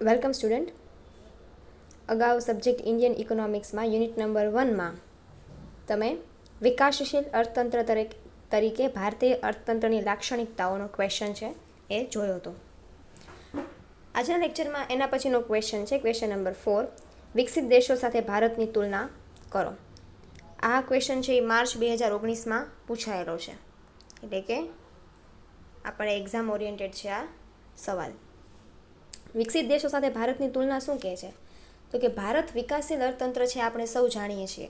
Welcome student. અગાઉ subject Indian ઇકોનોમિક્સમાં unit number 1માં તમે વિકાસશીલ અર્થતંત્ર તરીકે ભારતીય અર્થતંત્રની લાક્ષણિકતાઓનો ક્વેશ્ચન છે એ જોયો હતો. આજના લેક્ચરમાં એના પછીનો ક્વેશ્ચન છે ક્વેશ્ચન નંબર 4. વિકસિત દેશો સાથે ભારતની તુલના કરો. આ ક્વેશ્ચન છે એ માર્ચ 2019માં પૂછાયેલો છે, એટલે કે આપણે એક્ઝામ ઓરિએન્ટેડ છે આ સવાલ. વિકસિત દેશો સાથે ભારતની તુલના શું કહે છે? તો કે ભારત વિકાસશીલ અર્થતંત્ર છે, આપણે સૌ જાણીએ છીએ.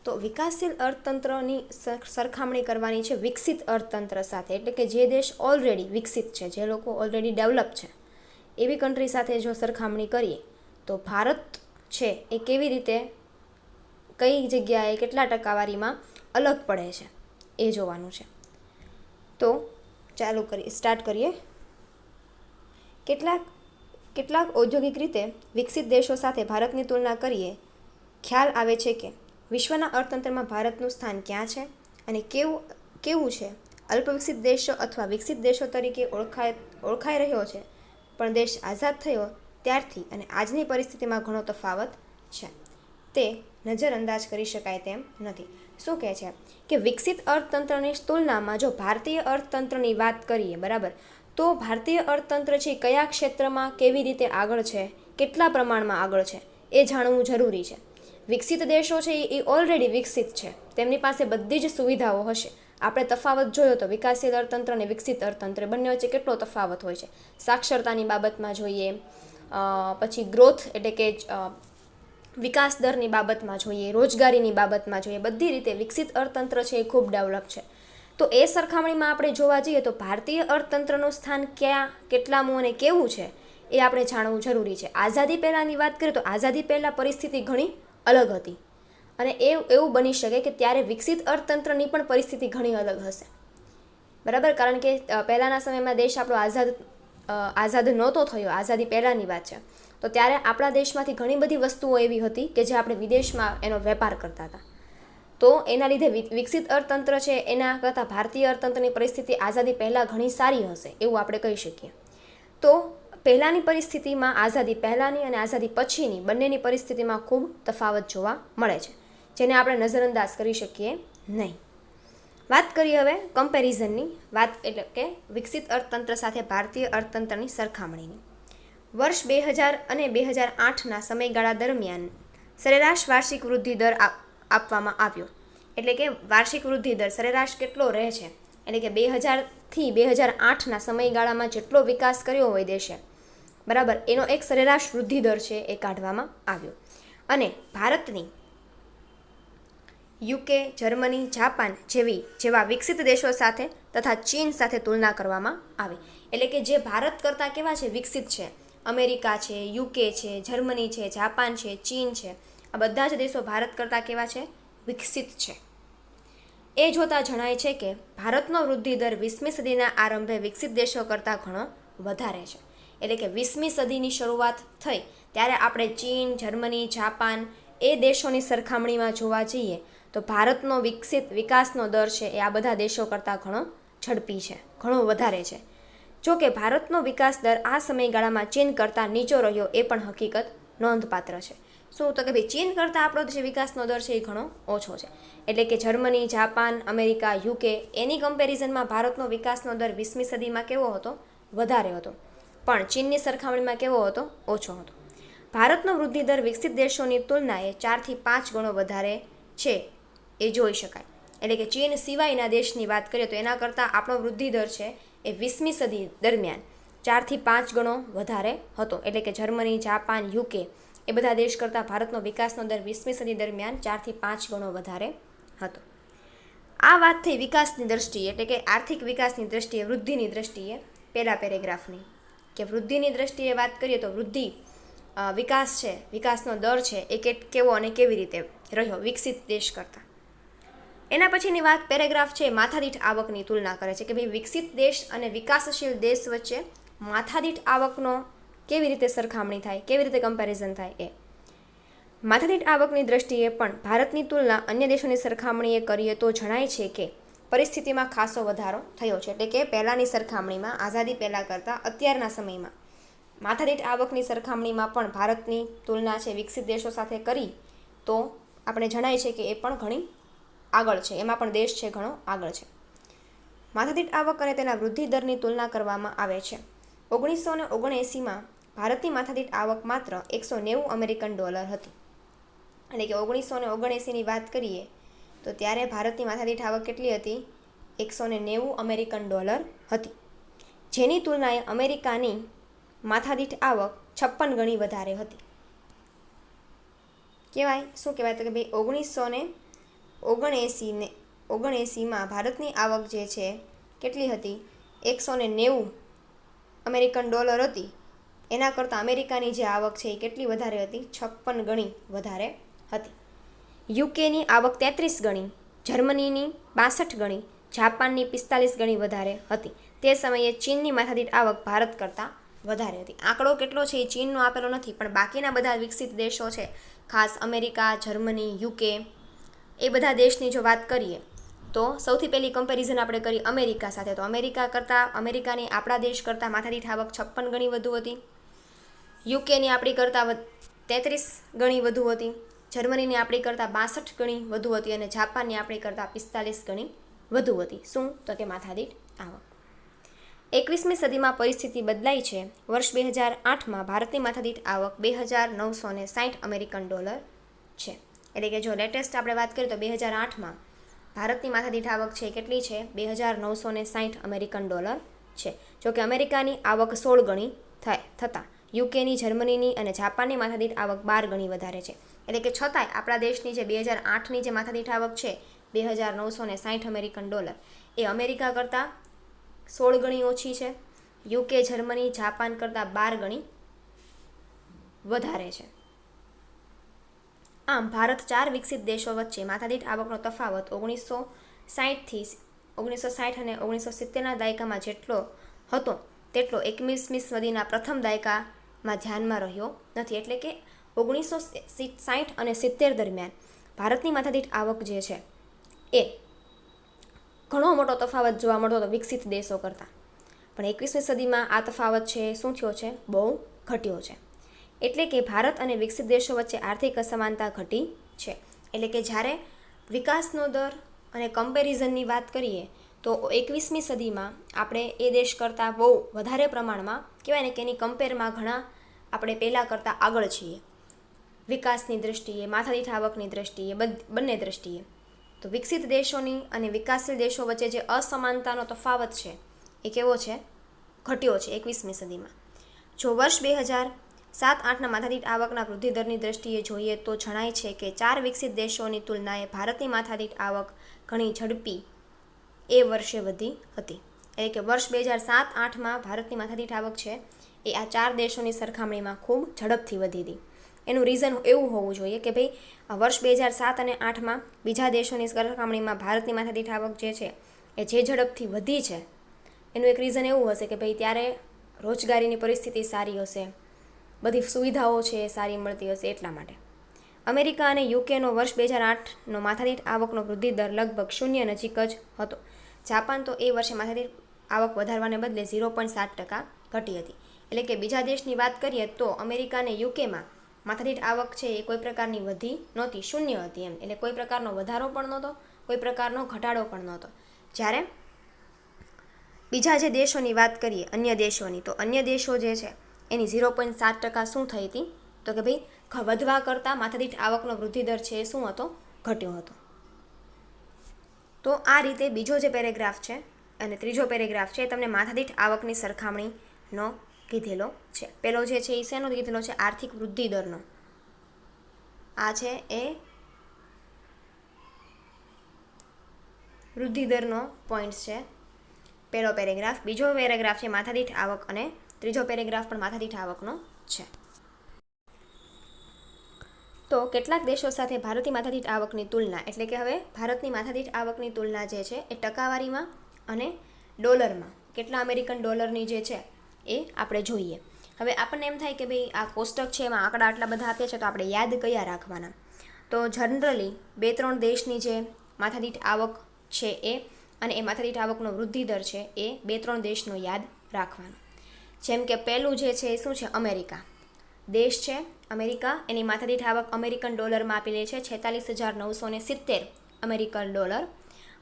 તો વિકાસશીલ અર્થતંત્રની સરખામણી કરવાની છે વિકસિત અર્થતંત્ર સાથે, એટલે કે જે દેશ ઓલરેડી વિકસિત છે, જે લોકો ઓલરેડી ડેવલપ છે, એવી કન્ટ્રી સાથે જો સરખામણી કરીએ તો ભારત છે એ કેવી રીતે, કઈ જગ્યાએ, કેટલા ટકાવારીમાં અલગ પડે છે એ જોવાનું છે. તો સ્ટાર્ટ કરીએ. કેટલાક ઔદ્યોગિક રીતે વિકસિત દેશો સાથે ભારતની તુલના કરીએ ખ્યાલ આવે છે કે વિશ્વના અર્થતંત્રમાં ભારતનું સ્થાન ક્યાં છે અને કેવું છે. અલ્પવિકસિત દેશો અથવા વિકસિત દેશો તરીકે ઓળખાઈ રહ્યો છે, પણ દેશ આઝાદ થયો ત્યારથી અને આજની પરિસ્થિતિમાં ઘણો તફાવત છે. તે નજરઅંદાજ કરી શકાય તેમ નથી. શું કહે છે કે વિકસિત અર્થતંત્રની તુલનામાં જો ભારતીય અર્થતંત્રની વાત કરીએ, બરાબર, તો ભારતીય અર્થતંત્ર છે કયા ક્ષેત્રમાં કેવી રીતે આગળ છે, કેટલા પ્રમાણમાં આગળ છે એ જાણવું જરૂરી છે. વિકસિત દેશો છે એ ઓલરેડી વિકસિત છે, તેમની પાસે બધી જ સુવિધાઓ હશે. આપણે તફાવત જોયો તો વિકાસશીલ અર્થતંત્ર અને વિકસિત અર્થતંત્ર બંને વચ્ચે કેટલો તફાવત હોય છે. સાક્ષરતાની બાબતમાં જોઈએ, પછી ગ્રોથ એટલે કે વિકાસ દરની બાબતમાં જોઈએ, રોજગારીની બાબતમાં જોઈએ, બધી રીતે વિકસિત અર્થતંત્ર છે એ ખૂબ ડેવલપ છે. તો એ સરખામણીમાં આપણે જોવા જઈએ તો ભારતીય અર્થતંત્રનું સ્થાન ક્યાં, કેટલામું અને કેવું છે એ આપણે જાણવું જરૂરી છે. આઝાદી પહેલાંની વાત કરીએ તો આઝાદી પહેલાં પરિસ્થિતિ ઘણી અલગ હતી, અને એવું બની શકે કે ત્યારે વિકસિત અર્થતંત્રની પણ પરિસ્થિતિ ઘણી અલગ હશે, બરાબર. કારણ કે પહેલાંના સમયમાં દેશ આપણો આઝાદ નહોતો થયો, આઝાદી પહેલાંની વાત છે, તો ત્યારે આપણા દેશમાંથી ઘણી બધી વસ્તુઓ એવી હતી કે જે આપણે વિદેશમાં એનો વેપાર કરતા હતા. તો એના લીધે વિકસિત અર્થતંત્ર છે એના કરતાં ભારતીય અર્થતંત્રની પરિસ્થિતિ આઝાદી પહેલાં ઘણી સારી હશે એવું આપણે કહી શકીએ. તો પહેલાંની પરિસ્થિતિમાં, આઝાદી પહેલાંની અને આઝાદી પછીની બંનેની પરિસ્થિતિમાં ખૂબ તફાવત જોવા મળે છે, જેને આપણે નજરઅંદાજ કરી શકીએ નહીં. વાત કરીએ હવે કમ્પેરિઝનની વાત, એટલે કે વિકસિત અર્થતંત્ર સાથે ભારતીય અર્થતંત્રની સરખામણીની. વર્ષ 2000 અને 2008ના સમયગાળા દરમિયાન સરેરાશ વાર્ષિક વૃદ્ધિ દર આપવામાં આવ્યો, એટલે કે વાર્ષિક વૃદ્ધિ દર સરેરાશ કેટલો રહે છે, એટલે કે 2000થી 2008ના સમયગાળામાં જેટલો વિકાસ કર્યો હોય દેશે, બરાબર, એનો એક સરેરાશ વૃદ્ધિ દર છે એ કાઢવામાં આવ્યો. અને ભારતની યુકે, જર્મની, જાપાન જેવા વિકસિત દેશો સાથે તથા ચીન સાથે તુલના કરવામાં આવી. એટલે કે જે ભારત કરતાં કેવા છે, વિકસિત છે, અમેરિકા છે, યુકે છે, જર્મની છે, જાપાન છે, ચીન છે, આ બધા જ દેશો ભારત કરતાં કેવા છે, વિકસિત છે. એ જોતાં જણાય છે કે ભારતનો વૃદ્ધિ દર 20મી સદીના આરંભે વિકસિત દેશો કરતાં ઘણો વધારે છે. એટલે કે 20મી સદીની શરૂઆત થઈ ત્યારે આપણે ચીન, જર્મની, જાપાન એ દેશોની સરખામણીમાં જોવા જઈએ તો ભારતનો વિકાસનો દર છે એ આ બધા દેશો કરતાં ઘણો ઝડપી છે, ઘણો વધારે છે. જો કે ભારતનો વિકાસ દર આ સમયગાળામાં ચીન કરતાં નીચો રહ્યો એ પણ હકીકત નોંધપાત્ર છે. શું? તો કે ભાઈ ચીન કરતાં આપણો જે વિકાસનો દર છે એ ઘણો ઓછો છે. એટલે કે જર્મની, જાપાન, અમેરિકા, યુકે એની કમ્પેરિઝનમાં ભારતનો વિકાસનો દર 20મી સદીમાં કેવો હતો, વધારે હતો, પણ ચીનની સરખામણીમાં કેવો હતો, ઓછો હતો. ભારતનો વૃદ્ધિ દર વિકસિત દેશોની તુલનાએ 4થી 5 ગણો વધારે છે એ જોઈ શકાય. એટલે કે ચીન સિવાયના દેશની વાત કરીએ તો એના કરતાં આપણો વૃદ્ધિ દર છે એ 20મી સદી દરમિયાન 4થી 5 ગણો વધારે હતો. એટલે કે જર્મની, જાપાન, યુકે એ બધા દેશ કરતાં ભારતનો વિકાસનો દર 20મી સદી દરમિયાન 4થી 5 ગણો વધારે હતો. આ વાત થઈ વિકાસની દ્રષ્ટિએ, એટલે કે આર્થિક વિકાસની દ્રષ્ટિએ, વૃદ્ધિની દ્રષ્ટિએ પહેલા પેરેગ્રાફની, કે વૃદ્ધિની દ્રષ્ટિએ વાત કરીએ તો વિકાસ છે, વિકાસનો દર છે એ કેવો અને કેવી રીતે રહ્યો વિકસિત દેશ કરતાં. એના પછીની વાત પેરેગ્રાફ છે માથાદીઠ આવકની તુલના કરે છે કે ભાઈ વિકસિત દેશ અને વિકાસશીલ દેશ વચ્ચે માથાદીઠ આવકનો કેવી રીતે સરખામણી થાય, કેવી રીતે કમ્પેરિઝન થાય. એ માથાદીઠ આવકની દ્રષ્ટિએ પણ ભારતની તુલના અન્ય દેશોની સરખામણીએ કરીએ તો જણાય છે કે પરિસ્થિતિમાં ખાસો વધારો થયો છે. એટલે કે પહેલાંની સરખામણીમાં, આઝાદી પહેલાં કરતાં અત્યારના સમયમાં માથાદીઠ આવકની સરખામણીમાં પણ ભારતની તુલના છે વિકસિત દેશો સાથે કરી તો આપણે જણાય છે કે એ પણ ઘણી આગળ છે, એમાં પણ દેશ છે ઘણો આગળ છે. માથાદીઠ આવક અને તેના વૃદ્ધિ દરની તુલના કરવામાં આવે છે. 1979માં ભારતની માથાદીઠ આવક માત્ર $190 હતી. એટલે કે 1979ની વાત કરીએ તો ત્યારે ભારતની માથાદીઠ આવક કેટલી હતી? $190 હતી, જેની તુલનાએ અમેરિકાની માથાદીઠ આવક 56 ગણી વધારે હતી. શું કહેવાય તો કે ભાઈ 1979માં ભારતની આવક જે છે કેટલી હતી? $190 હતી. એના કરતાં અમેરિકાની જે આવક છે એ કેટલી વધારે હતી? 56 ગણી વધારે હતી. યુકેની આવક 33 ગણી, જર્મનીની 62 ગણી, જાપાનની 45 ગણી વધારે હતી. તે સમયે ચીનની માથાદીઠ આવક ભારત કરતાં વધારે હતી. આંકડો કેટલો છે એ ચીનનો આપેલો નથી, પણ બાકીના બધા વિકસિત દેશો છે, ખાસ અમેરિકા, જર્મની, યુકે, એ બધા દેશની જો વાત કરીએ તો સૌથી પહેલી કમ્પેરિઝન આપણે કરી અમેરિકા સાથે, તો અમેરિકાની આપણા દેશ કરતાં માથાદીઠ આવક 56 ગણી વધુ હતી. યુકેની આપણી કરતાં 33 ગણી વધુ હતી. જર્મનીની આપણી કરતાં 62 ગણી વધુ હતી અને જાપાનની આપણી કરતાં 45 ગણી વધુ હતી. શું? તો કે માથાદીઠ આવક. 21મી સદીમાં પરિસ્થિતિ બદલાઈ છે. વર્ષ 2008માં ભારતની માથાદીઠ આવક $2,960 છે. એટલે કે જો લેટેસ્ટ આપણે વાત કરીએ તો 2008માં ભારતની માથાદીઠ આવક છે કેટલી છે? $2,960 છે. જોકે અમેરિકાની આવક 16 ગણી થતાં યુકેની, જર્મનીની અને જાપાનની માથાદીઠ આવક 12 ગણી વધારે છે. એટલે કે છતાંય આપણા દેશની જે 2008ની જે માથાદીઠ આવક છે $2,960 એ અમેરિકા કરતાં 16 ગણી ઓછી છે. યુકે, જર્મની, જાપાન કરતાં 12 ગણી વધારે છે. આમ ભારત 4 વિકસિત દેશો વચ્ચે માથાદીઠ આવકનો તફાવત 1960 અને 1970ના દાયકામાં જેટલો હતો તેટલો 21મી સદીના પ્રથમ દાયકામાં ધ્યાનમાં રહ્યો નથી. એટલે કે 1960 અને 70 દરમિયાન ભારતની માથાદીઠ આવક જે છે એ ઘણો મોટો તફાવત જોવા મળતો હતો વિકસિત દેશો કરતાં. પણ 21મી સદીમાં આ તફાવત છે શું થયો છે? બહુ ઘટ્યો છે. એટલે કે ભારત અને વિકસિત દેશો વચ્ચે આર્થિક અસમાનતા ઘટી છે. એટલે કે જ્યારે વિકાસનો દર અને કમ્પેરિઝનની વાત કરીએ તો 21મી સદીમાં આપણે એ દેશ કરતાં બહુ વધારે પ્રમાણમાં કહેવાય ને કે એની કમ્પેરમાં ઘણા આપણે પહેલાં કરતાં આગળ છીએ, વિકાસની દ્રષ્ટિએ, માથાદીઠ આવકની દ્રષ્ટિએ, બંને દ્રષ્ટિએ. તો વિકસિત દેશોની અને વિકાસશીલ દેશો વચ્ચે જે અસમાનતાનો તફાવત છે એ કેવો છે? ઘટ્યો છે 21મી સદીમાં. જો વર્ષ 2007-8ના માથાદીઠ આવકના વૃદ્ધિ દરની દ્રષ્ટિએ જોઈએ તો જણાય છે કે 4 વિકસિત દેશોની તુલનાએ ભારતની માથાદીઠ આવક ઘણી ઝડપી એ વર્ષે વધી હતી. એટલે કે વર્ષ 2007-8માં ભારતની માથાદીઠ આવક છે એ આ 4 દેશોની સરખામણીમાં ખૂબ ઝડપથી વધી હતી. એનું રીઝન એવું હોવું જોઈએ કે ભાઈ વર્ષ 2007 અને 8માં બીજા દેશોની સરખામણીમાં ભારતની માથાદીઠ આવક જે છે એ જે ઝડપથી વધી છે એનું એક રીઝન એવું હશે કે ભાઈ ત્યારે રોજગારીની પરિસ્થિતિ સારી હશે, બધી સુવિધાઓ છે એ સારી મળતી હશે એટલા માટે. અમેરિકા અને યુકેનો વર્ષ 2008નો માથાદીઠ આવકનો વૃદ્ધિ દર લગભગ 0 નજીક જ હતો. જાપાન તો એ વર્ષે માથાદીઠ આવક વધારવાને બદલે 0.7% ઘટી હતી. એટલે કે બીજા દેશની વાત કરીએ તો અમેરિકા અને યુકેમાં માથાદીઠ આવક છે એ કોઈ પ્રકારની વધી નહોતી, 0 હતી એમ. એટલે કોઈ પ્રકારનો વધારો પણ નહોતો, કોઈ પ્રકારનો ઘટાડો પણ નહોતો. જ્યારે બીજા જે દેશોની વાત કરીએ અન્ય દેશોની, તો અન્ય દેશો જે છે એની 0.7% શું થઈ હતી? તો કે ભાઈ વધવા કરતાં માથાદીઠ આવકનો વૃદ્ધિ દર છે એ શું હતો? ઘટ્યો હતો. તો આ રીતે બીજો જે પેરેગ્રાફ છે અને ત્રીજો પેરેગ્રાફ છે એ તમને માથાદીઠ આવકની સરખામણીનો કીધેલો છે. પેલો જે છે એ શેનો કીધેલો છે? આર્થિક વૃદ્ધિ દરનો. આ છે એ વૃદ્ધિ દરનો પોઈન્ટ છે પહેલો પેરેગ્રાફ. બીજો પેરેગ્રાફ છે માથાદીઠ આવક અને ત્રીજો પેરેગ્રાફ પણ માથાદીઠ આવકનો છે. તો કેટલાક દેશો સાથે ભારતની માથાદીઠ આવકની તુલના, એટલે કે હવે ભારતની માથાદીઠ આવકની તુલના જે છે એ ટકાવારીમાં અને ડોલરમાં, કેટલા અમેરિકન ડોલરની જે છે એ આપણે જોઈએ. હવે આપણને એમ થાય કે ભાઈ આ કોષ્ટક છે એમાં આંકડા આટલા બધા આપ્યા છે તો આપણે યાદ કયા રાખવાના? તો જનરલી 2-3 દેશની જે માથાદીઠ આવક છે એ અને એ માથાદીઠ આવકનો વૃદ્ધિ દર છે એ 2-3 દેશનો યાદ રાખવાનો. જેમ કે પહેલું જે છે એ શું છે, અમેરિકા દેશ છે. અમેરિકા એની માથાદીઠ આવક અમેરિકન ડોલરમાં આપેલી છે 46,970 અમેરિકન ડોલર,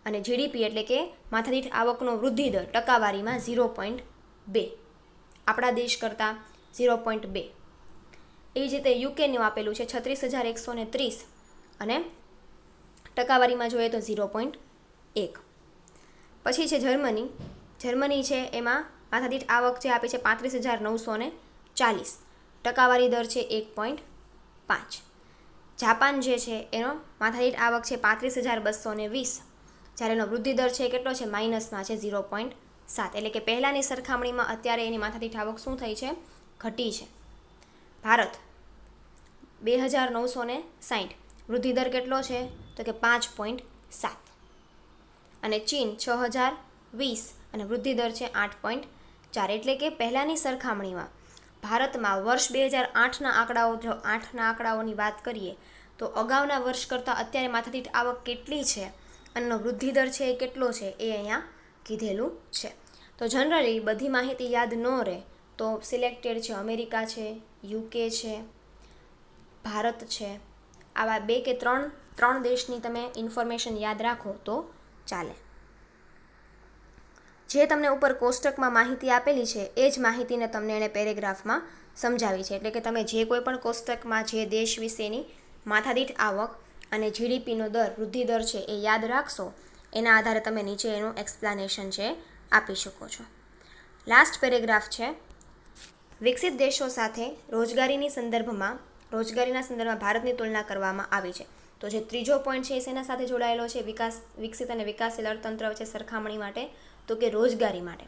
અને જીડીપી એટલે કે માથાદીઠ આવકનો વૃદ્ધિ દર ટકાવારીમાં 0.2, આપણા દેશ કરતાં 0.2. એવી જ રીતે યુકેનું આપેલું છે 36,130 અને ટકાવારીમાં જોઈએ તો 0.1. પછી છે જર્મની છે, એમાં માથાદીઠ આવક જે આપી છે 35,940, ટકાવારી દર છે 1.5. જાપાન જે છે એનો માથાદીઠ આવક છે 35,220, જ્યારે એનો વૃદ્ધિ દર છે કેટલો છે, માઇનસમાં છે 0.7. એટલે કે પહેલાંની સરખામણીમાં અત્યારે એની માથાદીઠ આવક શું થઈ છે, ઘટી છે. ભારત 2,960, વૃદ્ધિ દર કેટલો છે તો કે 5.7. અને ચીન 6,020 અને વૃદ્ધિ દર છે 8.4. એટલે કે પહેલાંની સરખામણીમાં ભારતમાં વર્ષ 2008ના આંકડાઓની વાત કરીએ તો અગાઉના વર્ષ કરતાં અત્યારે માથાદીઠ આવક કેટલી છે અને એનો વૃદ્ધિ દર છે એ કેટલો છે એ અહીંયા કીધેલું છે. તો જનરલી બધી માહિતી યાદ ન રહે તો સિલેક્ટેડ છે, અમેરિકા છે, યુકે છે, ભારત છે, આવા 2 કે 3 દેશની તમે ઇન્ફોર્મેશન યાદ રાખો તો ચાલે. જે તમને ઉપર કોષ્ટકમાં માહિતી આપેલી છે એ જ માહિતીને તમને એણે પેરેગ્રાફમાં સમજાવી છે. એટલે કે તમે જે કોઈ પણ કોષ્ટકમાં જે દેશ વિશેની માથાદીઠ આવક અને જીડીપીનો દર, વૃદ્ધિ દર છે એ યાદ રાખશો, એના આધારે તમે નીચે એનું એક્સપ્લેનેશન છે આપી શકો છો. લાસ્ટ પેરેગ્રાફ છે, વિકસિત દેશો સાથે રોજગારીના સંદર્ભમાં ભારતની તુલના કરવામાં આવી છે. તો જે ત્રીજો પોઈન્ટ છે એ શેના સાથે જોડાયેલો છે, વિકસિત અને વિકાસશીલ અર્થતંત્ર વચ્ચે સરખામણી માટે, તો કે રોજગારી માટે.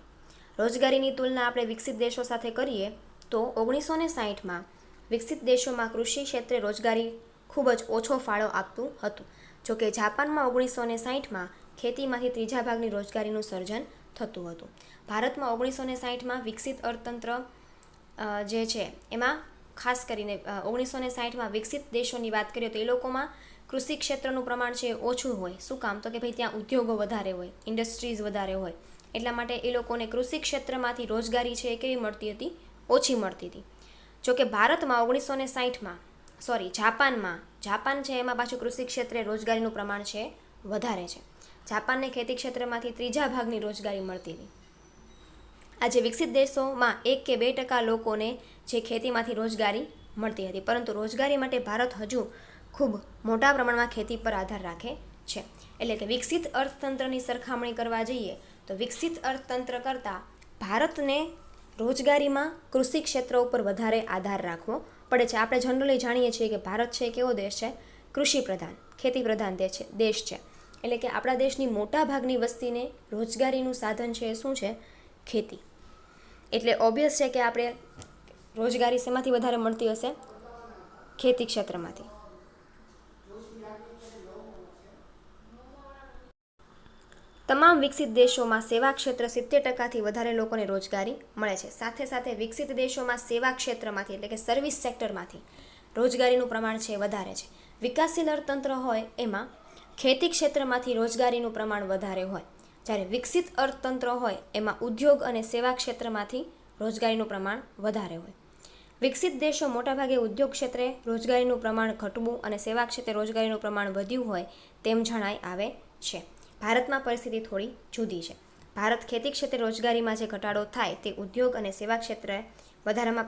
રોજગારીની તુલના આપણે વિકસિત દેશો સાથે કરીએ તો 1960માં વિકસિત દેશોમાં કૃષિ ક્ષેત્રે રોજગારી ખૂબ જ ઓછો ફાળો આપતું હતું. જોકે જાપાનમાં 1960માં ખેતીમાંથી ત્રીજા ભાગની રોજગારીનું સર્જન થતું હતું. ભારતમાં 1960માં વિકસિત અર્થતંત્ર જે છે એમાં ખાસ કરીને 1960માં વિકસિત દેશોની વાત કરીએ તો એ લોકોમાં કૃષિ ક્ષેત્રનું પ્રમાણ છે ઓછું હોય. શું કામ, તો કે ભાઈ ત્યાં ઉદ્યોગો વધારે હોય, ઇન્ડસ્ટ્રીઝ વધારે હોય, એટલા માટે એ લોકોને કૃષિ ક્ષેત્રમાંથી રોજગારી છે એ કેવી મળતી હતી, ઓછી મળતી હતી. જોકે ભારતમાં 1960માં જાપાન છે એમાં પાછું કૃષિ ક્ષેત્રે રોજગારીનું પ્રમાણ છે વધારે છે. જાપાનને ખેતી ક્ષેત્રમાંથી ત્રીજા ભાગની રોજગારી મળતી હતી. આજે વિકસિત દેશોમાં 1 કે 2% લોકોને જે ખેતીમાંથી રોજગારી મળતી હતી, પરંતુ રોજગારી માટે ભારત હજુ ખૂબ મોટા પ્રમાણમાં ખેતી પર આધાર રાખે છે. એટલે કે વિકસિત અર્થતંત્રની સરખામણી કરવા જઈએ તો વિકસિત અર્થતંત્ર કરતાં ભારતને રોજગારીમાં કૃષિ ક્ષેત્ર ઉપર વધારે આધાર રાખવો પડે છે. આપણે જનરલી જાણીએ છીએ કે ભારત છે કેવો દેશ છે, કૃષિ પ્રધાન, ખેતી પ્રધાન દેશ છે. એટલે કે આપણા દેશની મોટા ભાગની વસ્તીને રોજગારીનું સાધન છે એ શું છે, ખેતી. એટલે ઓબ્વિયસ છે કે આપણે રોજગારી શેમાંથી વધારે મળતી હશે, ખેતી ક્ષેત્રમાંથી. તમામ વિકસિત દેશોમાં સેવા ક્ષેત્ર 70%થી વધારે લોકોને રોજગારી મળે છે. સાથે સાથે વિકસિત દેશોમાં સેવા ક્ષેત્રમાંથી એટલે કે સર્વિસ સેક્ટરમાંથી રોજગારીનું પ્રમાણ છે વધારે છે. વિકાસશીલ અર્થતંત્ર હોય એમાં ખેતી ક્ષેત્રમાંથી રોજગારીનું પ્રમાણ વધારે હોય, જ્યારે વિકસિત અર્થતંત્ર હોય એમાં ઉદ્યોગ અને સેવા ક્ષેત્રમાંથી રોજગારીનું પ્રમાણ વધારે હોય. વિકસિત દેશો મોટાભાગે ઉદ્યોગ ક્ષેત્રે રોજગારીનું પ્રમાણ ઘટવું અને સેવા ક્ષેત્રે રોજગારીનું પ્રમાણ વધ્યું હોય તેમ જણાઈ આવે છે. ભારતમાં પરિસ્થિતિ થોડી જુદી છે. ભારત ખેતી ક્ષેત્રે રોજગારીમાં જે ઘટાડો થાય તે ઉદ્યોગ અને સેવા ક્ષેત્રે વધારામાં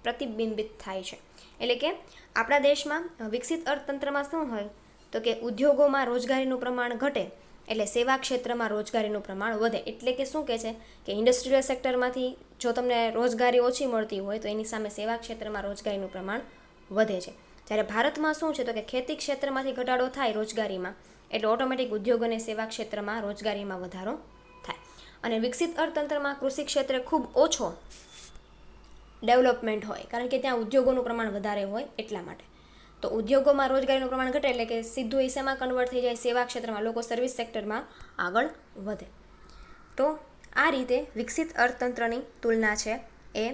પ્રતિબિંબિત થાય છે. એટલે કે આપણા દેશમાં વિકસિત અર્થતંત્રમાં શું હોય તો કે ઉદ્યોગોમાં રોજગારીનું પ્રમાણ ઘટે એટલે સેવા ક્ષેત્રમાં રોજગારીનું પ્રમાણ વધે. એટલે કે શું કહે છે કે ઇન્ડસ્ટ્રીયલ સેક્ટરમાંથી જો તમને રોજગારી ઓછી મળતી હોય તો એની સામે સેવા ક્ષેત્રમાં રોજગારીનું પ્રમાણ વધે છે. જ્યારે ભારતમાં શું છે તો કે ખેતી ક્ષેત્રમાંથી ઘટાડો થાય રોજગારીમાં એટલે ઓટોમેટિક ઉદ્યોગ અને સેવા ક્ષેત્રમાં રોજગારીમાં વધારો થાય. અને વિકસિત અર્થતંત્રમાં કૃષિ ક્ષેત્રે ખૂબ ઓછો ડેવલપમેન્ટ હોય, કારણ કે ત્યાં ઉદ્યોગોનું પ્રમાણ વધારે હોય એટલા માટે. તો ઉદ્યોગોમાં રોજગારીનું પ્રમાણ ઘટે એટલે કે સીધું એ શેમાં કન્વર્ટ થઈ જાય, સેવા ક્ષેત્રમાં, લોકો સર્વિસ સેક્ટરમાં આગળ વધે. તો આ રીતે વિકસિત અર્થતંત્રની તુલના છે એ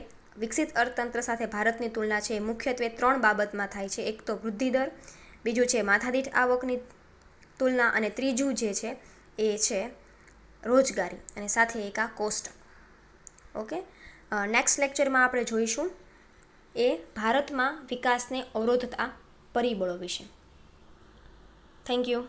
વિકસિત અર્થતંત્ર સાથે ભારતની તુલના છે એ મુખ્યત્વે 3 બાબતમાં થાય છે. એક તો વૃદ્ધિ દર, બીજું છે માથાદીઠ આવકની તુલના અને ત્રીજું જે છે એ છે રોજગારી અને સાથે એક આ કોષ્ટક. ઓકે, નેક્સ્ટ લેક્ચરમાં આપણે જોઈશું એ ભારતમાં વિકાસને અવરોધતા પરિબળો વિશે. Thank you.